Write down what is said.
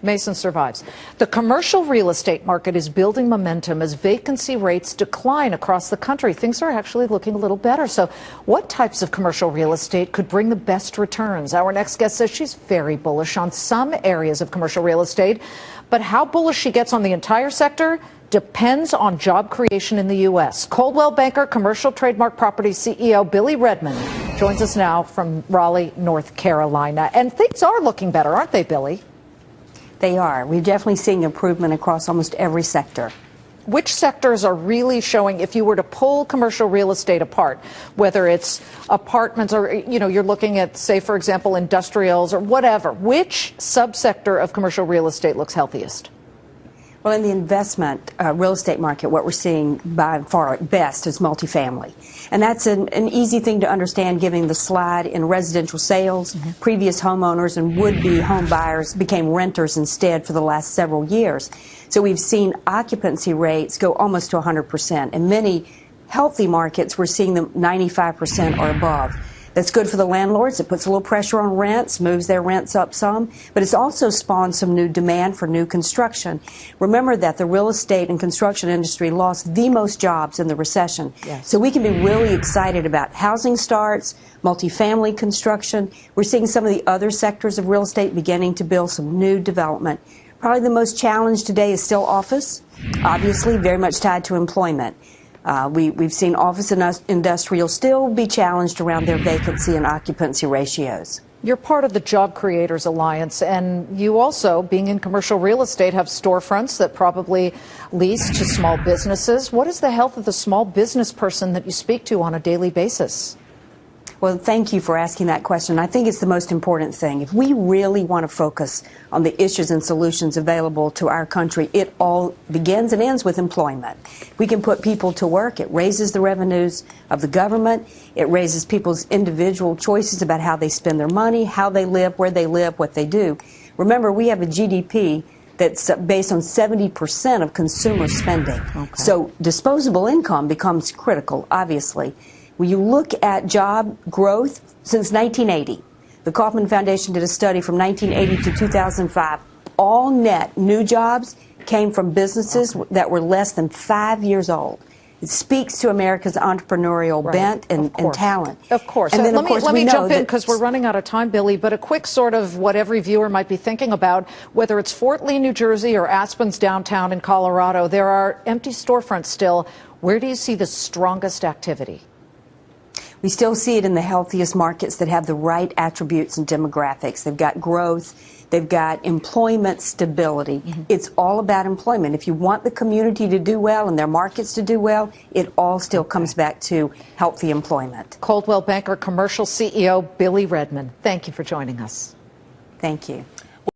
Mason survives. The commercial real estate market is building momentum as vacancy rates decline across the country. Things are actually looking a little better. So what types of commercial real estate could bring the best returns? Our next guest says she's very bullish on some areas of commercial real estate, but how bullish she gets on the entire sector depends on job creation in the U.S. Coldwell banker, commercial trademark property CEO Billie Redmond joins us now from Raleigh, North Carolina. And things are looking better, aren't they, Billie? They are. We're definitely seeing improvement across almost every sector. Which sectors are really showing, if you were to pull commercial real estate apart, whether it's apartments or, you're looking at, say, for example, industrials or whatever, which subsector of commercial real estate looks healthiest? Well, in the investment real estate market, what we're seeing by far at best is multifamily. And that's an easy thing to understand, given the slide in residential sales. Previous homeowners and would-be home buyers became renters instead for the last several years. So we've seen occupancy rates go almost to 100%. In many healthy markets, we're seeing them 95% or above. That's good for the landlords. It puts a little pressure on rents, moves their rents up some, but it's also spawned some new demand for new construction. Remember that the real estate and construction industry lost the most jobs in the recession. Yes. So we can be really excited about housing starts, multifamily construction. We're seeing some of the other sectors of real estate beginning to build some new development. Probably the most challenged today is still office, obviously very much tied to employment. We've seen office and industrial still be challenged around their vacancy and occupancy ratios. You're part of the Job Creators Alliance, and you also, being in commercial real estate, have storefronts that probably lease to small businesses. What is the health of the small business person that you speak to on a daily basis? Well, thank you for asking that question. I think it's the most important thing. If we really want to focus on the issues and solutions available to our country, it all begins and ends with employment. We can put people to work. It raises the revenues of the government. It raises people's individual choices about how they spend their money, how they live, where they live, what they do. Remember, we have a GDP that's based on 70% of consumer spending. Okay. So disposable income becomes critical, obviously. When you look at job growth since 1980, the Kauffman Foundation did a study from 1980 to 2005. All net new jobs came from businesses that were less than 5 years old. It speaks to America's entrepreneurial bent and talent. Of course. And then, let me jump in because we're running out of time, Billie, but a quick sort of what every viewer might be thinking about, whether it's Fort Lee, New Jersey or Aspen's downtown in Colorado, there are empty storefronts still. Where do you see the strongest activity? We still see it in the healthiest markets that have the right attributes and demographics. They've got growth. They've got employment stability. It's all about employment. If you want the community to do well and their markets to do well, it all still comes back to healthy employment. Coldwell banker, commercial CEO Billie Redmond, thank you for joining us. Thank you.